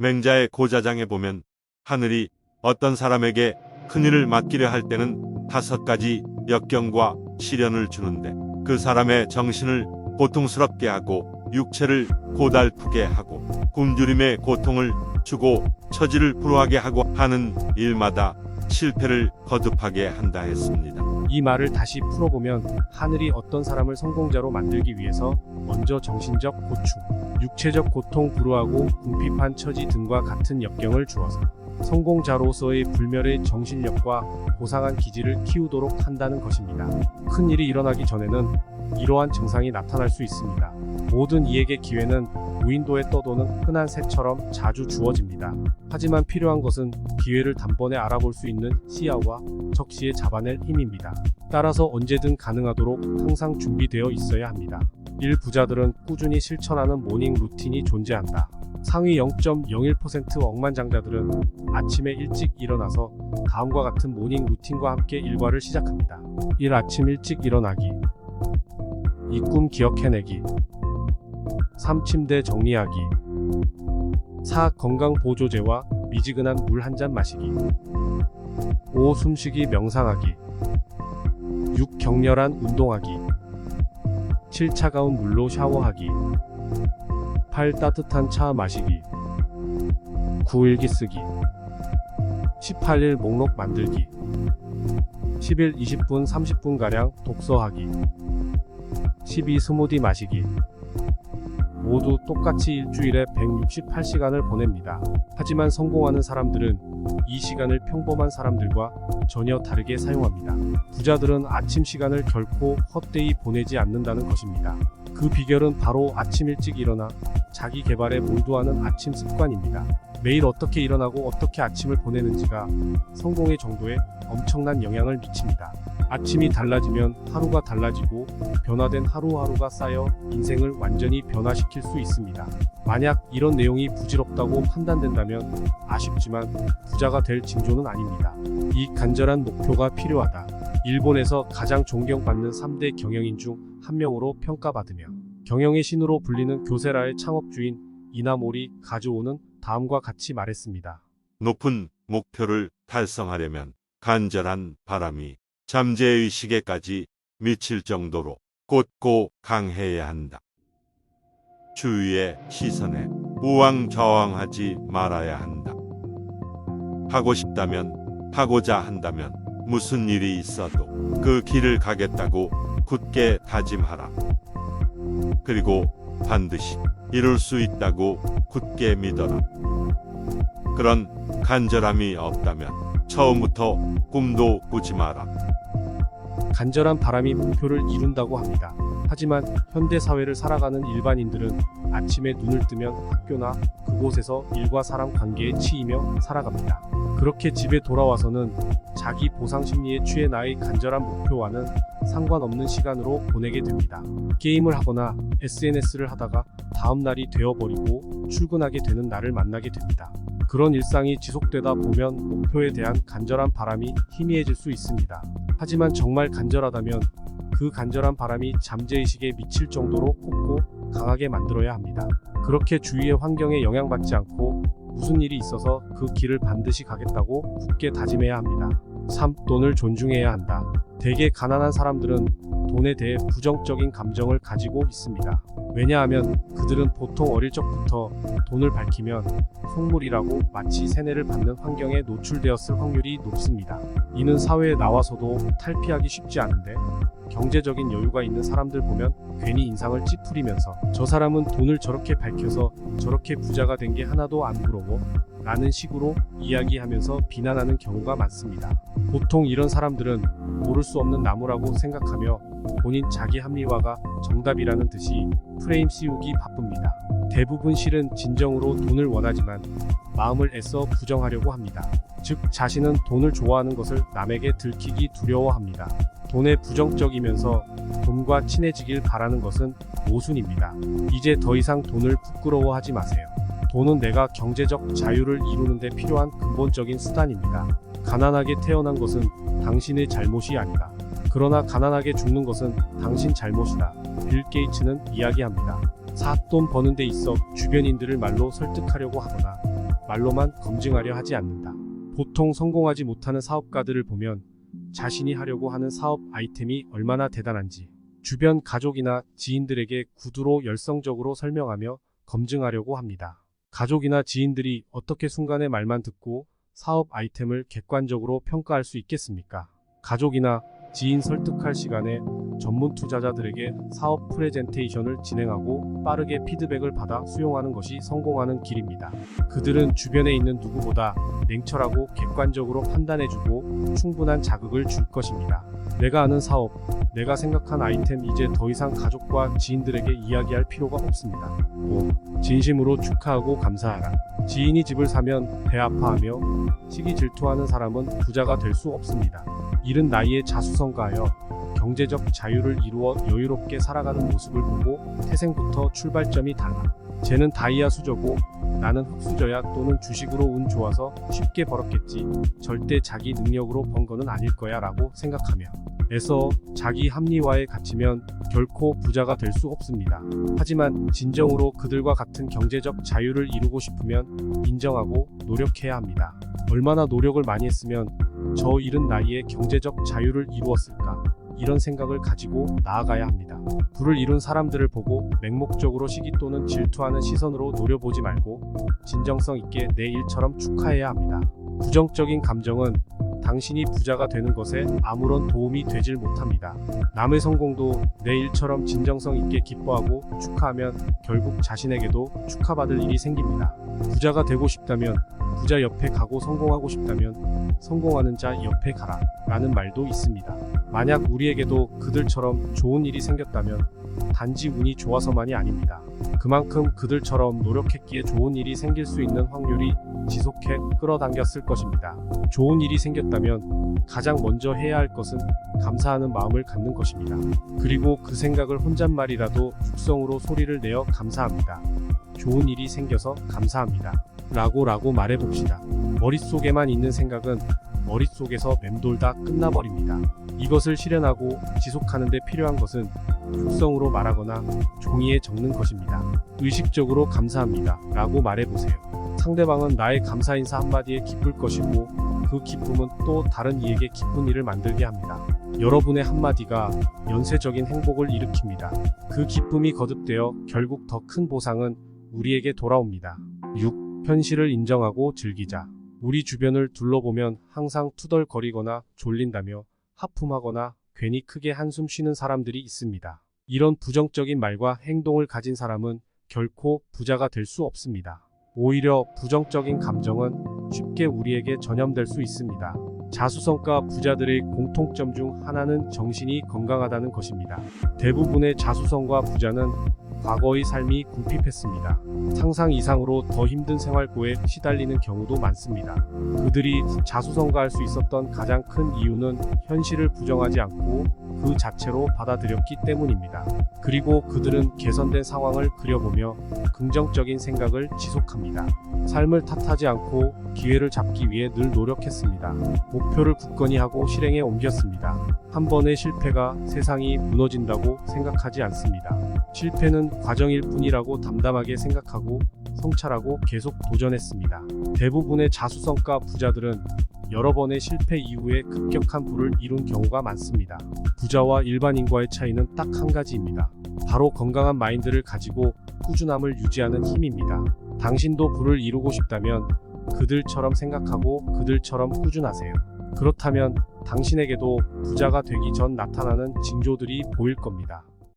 맹자의 고자장에 보면 하늘이 어떤 사람에게 큰일을 맡기려 할 때는 5가지 역경과 시련을 주는데 그 사람의 정신을 고통스럽게 하고 육체를 고달프게 하고 굶주림의 고통을 주고 처지를 불우하게 하고 하는 일마다 실패를 거듭하게 한다 했습니다. 이 말을 다시 풀어보면 하늘이 어떤 사람을 성공자로 만들기 위해서 먼저 정신적 고충, 육체적 고통, 불우하고 궁핍한 처지 등과 같은 역경을 주어서 성공자로서의 불멸의 정신력과 고상한 기질을 키우도록 한다는 것입니다. 큰 일이 일어나기 전에는 이러한 증상이 나타날 수 있습니다. 모든 이에게 기회는 무인도에 떠도는 흔한 새처럼 자주 주어집니다. 하지만 필요한 것은 기회를 단번에 알아볼 수 있는 시야와 적시에 잡아낼 힘입니다. 따라서 언제든 가능하도록 항상 준비되어 있어야 합니다. 부자들은 꾸준히 실천하는 모닝 루틴이 존재한다. 상위 0.01% 억만장자들은 아침에 일찍 일어나서 다음과 같은 모닝 루틴과 함께 일과를 시작합니다. 1. 아침 일찍 일어나기. 2. 꿈 기억해내기. 3. 침대 정리하기. 4. 건강 보조제와 미지근한 물 한 잔 마시기. 5. 숨쉬기 명상하기. 6. 격렬한 운동하기. 7. 차가운 물로 샤워하기. 8. 따뜻한 차 마시기. 9. 일기 쓰기. 18일 목록 만들기. 10일 20분 30분가량 독서하기. 12. 스무디 마시기. 모두 똑같이 일주일에 168시간을 보냅니다. 하지만 성공하는 사람들은 이 시간을 평범한 사람들과 전혀 다르게 사용합니다. 부자들은 아침 시간을 결코 헛되이 보내지 않는다는 것입니다. 그 비결은 바로 아침 일찍 일어나 자기 개발에 몰두하는 아침 습관입니다. 매일 어떻게 일어나고 어떻게 아침을 보내는지가 성공의 정도에 엄청난 영향을 미칩니다. 아침이 달라지면 하루가 달라지고 변화된 하루하루가 쌓여 인생을 완전히 변화시킬 수 있습니다. 만약 이런 내용이 부질없다고 판단된다면 아쉽지만 부자가 될 징조는 아닙니다. 이 간절한 목표가 필요하다. 일본에서 가장 존경받는 3대 경영인 중 한 명으로 평가받으며 경영의 신으로 불리는 교세라의 창업주인 이나모리 가즈오는 다음과 같이 말했습니다. 높은 목표를 달성하려면 간절한 바람이 잠재의 시계까지 미칠 정도로 곧고 강해야 한다. 주위의 시선에 우왕좌왕하지 말아야 한다. 하고 싶다면, 하고자 한다면 무슨 일이 있어도 그 길을 가겠다고 굳게 다짐하라. 그리고 반드시 이룰 수 있다고 굳게 믿어라. 그런 간절함이 없다면 처음부터 꿈도 꾸지 마라. 간절한 바람이 목표를 이룬다고 합니다. 하지만 현대 사회를 살아가는 일반인들은 아침에 눈을 뜨면 학교나 그곳에서 일과 사람 관계에 치이며 살아갑니다. 그렇게 집에 돌아와서는 자기 보상 심리에 취해 나의 간절한 목표와는 상관없는 시간으로 보내게 됩니다. 게임을 하거나 SNS를 하다가 다음 날이 되어버리고 출근하게 되는 나를 만나게 됩니다. 그런 일상이 지속되다 보면 목표에 대한 간절한 바람이 희미해질 수 있습니다. 하지만 정말 간절하다면 그 간절한 바람이 잠재의식에 미칠 정도로 곱고 강하게 만들어야 합니다. 그렇게 주위의 환경에 영향받지 않고 무슨 일이 있어서 그 길을 반드시 가겠다고 굳게 다짐해야 합니다. 3. 돈을 존중해야 한다. 대개 가난한 사람들은 돈에 대해 부정적인 감정을 가지고 있습니다. 왜냐하면 그들은 보통 어릴 적부터 돈을 밝히면 속물이라고 마치 세뇌를 받는 환경에 노출되었을 확률이 높습니다. 이는 사회에 나와서도 탈피하기 쉽지 않은데 경제적인 여유가 있는 사람들 보면 괜히 인상을 찌푸리면서 저 사람은 돈을 저렇게 밝혀서 저렇게 부자가 된 게 하나도 안 부러워 라는 식으로 이야기하면서 비난하는 경우가 많습니다. 보통 이런 사람들은 모를 수 없는 나무라고 생각하며 본인 자기 합리화가 정답이라는 듯이 프레임 씌우기 바쁩니다. 대부분 실은 진정으로 돈을 원하지만 마음을 애써 부정하려고 합니다. 즉 자신은 돈을 좋아하는 것을 남에게 들키기 두려워합니다. 돈에 부정적이면서 돈과 친해지길 바라는 것은 모순입니다. 이제 더 이상 돈을 부끄러워하지 마세요. 돈은 내가 경제적 자유를 이루는 데 필요한 근본적인 수단입니다. 가난하게 태어난 것은 당신의 잘못이 아니다. 그러나 가난하게 죽는 것은 당신 잘못이다. 빌 게이츠는 이야기합니다. 4. 돈 버는 데 있어 주변인들을 말로 설득하려고 하거나 말로만 검증하려 하지 않는다. 보통 성공하지 못하는 사업가들을 보면 자신이 하려고 하는 사업 아이템이 얼마나 대단한지 주변 가족이나 지인들에게 구두로 열성적으로 설명하며 검증하려고 합니다. 가족이나 지인들이 어떻게 순간의 말만 듣고 사업 아이템을 객관적으로 평가할 수 있겠습니까? 가족이나 지인 설득할 시간에 전문 투자자들에게 사업 프레젠테이션을 진행하고 빠르게 피드백을 받아 수용하는 것이 성공하는 길입니다. 그들은 주변에 있는 누구보다 냉철하고 객관적으로 판단해주고 충분한 자극을 줄 것입니다. 내가 아는 사업, 내가 생각한 아이템 이제 더 이상 가족과 지인들에게 이야기할 필요가 없습니다. 5. 진심으로 축하하고 감사하라. 지인이 집을 사면 배 아파하며 시기 질투하는 사람은 부자가 될 수 없습니다. 이른 나이에 자수성가하여 경제적 자유를 이루어 여유롭게 살아가는 모습을 보고 태생부터 출발점이 달라. 쟤는 다이아 수저고 나는 흙수저야 또는 주식으로 운 좋아서 쉽게 벌었겠지. 절대 자기 능력으로 번 거는 아닐 거야 라고 생각하며 에서 자기 합리화에 갇히면 결코 부자가 될 수 없습니다. 하지만 진정으로 그들과 같은 경제적 자유를 이루고 싶으면 인정하고 노력해야 합니다. 얼마나 노력을 많이 했으면 저 이른 나이에 경제적 자유를 이루었을까? 이런 생각을 가지고 나아가야 합니다. 부를 이룬 사람들을 보고 맹목적으로 시기 또는 질투하는 시선으로 노려보지 말고 진정성 있게 내 일처럼 축하해야 합니다. 부정적인 감정은 당신이 부자가 되는 것에 아무런 도움이 되질 못합니다. 남의 성공도 내 일처럼 진정성 있게 기뻐하고 축하하면 결국 자신에게도 축하받을 일이 생깁니다. 부자가 되고 싶다면 부자 옆에 가고 성공하고 싶다면 성공하는 자 옆에 가라 라는 말도 있습니다. 만약 우리에게도 그들처럼 좋은 일이 생겼다면 단지 운이 좋아서만이 아닙니다. 그만큼 그들처럼 노력했기에 좋은 일이 생길 수 있는 확률이 지속해 끌어당겼을 것입니다. 좋은 일이 생겼다면 가장 먼저 해야 할 것은 감사하는 마음을 갖는 것입니다. 그리고 그 생각을 혼잣말이라도 육성으로 소리를 내어 감사합니다. 좋은 일이 생겨서 감사합니다. 라고 말해봅시다. 머릿속에만 있는 생각은 머릿속에서 맴돌다 끝나버립니다. 이것을 실현하고 지속하는 데 필요한 것은 육성으로 말하거나 종이에 적는 것입니다. 의식적으로 감사합니다. 라고 말해보세요. 상대방은 나의 감사 인사 한마디에 기쁠 것이고 그 기쁨은 또 다른 이에게 기쁜 일을 만들게 합니다. 여러분의 한마디가 연쇄적인 행복을 일으킵니다. 그 기쁨이 거듭되어 결국 더 큰 보상은 우리에게 돌아옵니다. 6. 현실을 인정하고 즐기자. 우리 주변을 둘러보면 항상 투덜거리거나 졸린다며 하품하거나 괜히 크게 한숨 쉬는 사람들이 있습니다. 이런 부정적인 말과 행동을 가진 사람은 결코 부자가 될 수 없습니다. 오히려 부정적인 감정은 쉽게 우리에게 전염될 수 있습니다. 자수성가 부자들의 공통점 중 하나는 정신이 건강하다는 것입니다. 대부분의 자수성가 부자는 과거의 삶이 궁핍했습니다. 상상 이상으로 더 힘든 생활고에 시달리는 경우도 많습니다. 그들이 자수성가할 수 있었던 가장 큰 이유는 현실을 부정하지 않고 그 자체로 받아들였기 때문입니다. 그리고 그들은 개선된 상황을 그려보며 긍정적인 생각을 지속합니다. 삶을 탓하지 않고 기회를 잡기 위해 늘 노력했습니다. 목표를 굳건히 하고 실행에 옮겼습니다. 한 번의 실패가 세상이 무너진다고 생각하지 않습니다. 실패는 과정일 뿐이라고 담담하게 생각하고 성찰하고 계속 도전했습니다. 대부분의 자수성가 부자들은 여러 번의 실패 이후에 급격한 부를 이룬 경우가 많습니다. 부자와 일반인과의 차이는 딱 한 가지입니다. 바로 건강한 마인드를 가지고 꾸준함을 유지하는 힘입니다. 당신도 부를 이루고 싶다면 그들처럼 생각하고 그들처럼 꾸준하세요. 그렇다면 당신에게도 부자가 되기 전 나타나는 징조들이 보일 겁니다.